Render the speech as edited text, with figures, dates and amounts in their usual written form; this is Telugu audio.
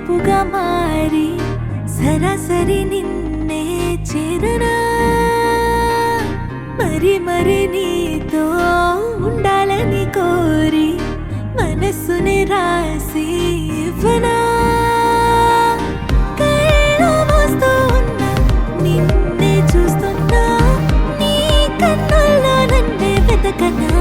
పిలుపుగా మారి సరాసరి నిన్నే చేరనా మరి మరి నీతో ఉండాలని కోరి మనస్సుని రాసి ఇవ్వనా కళ్ళు మూస్తూ ఉన్నా నిన్నే చూస్తున్నా నీ కన్నుల్లో నన్నే వెతకనా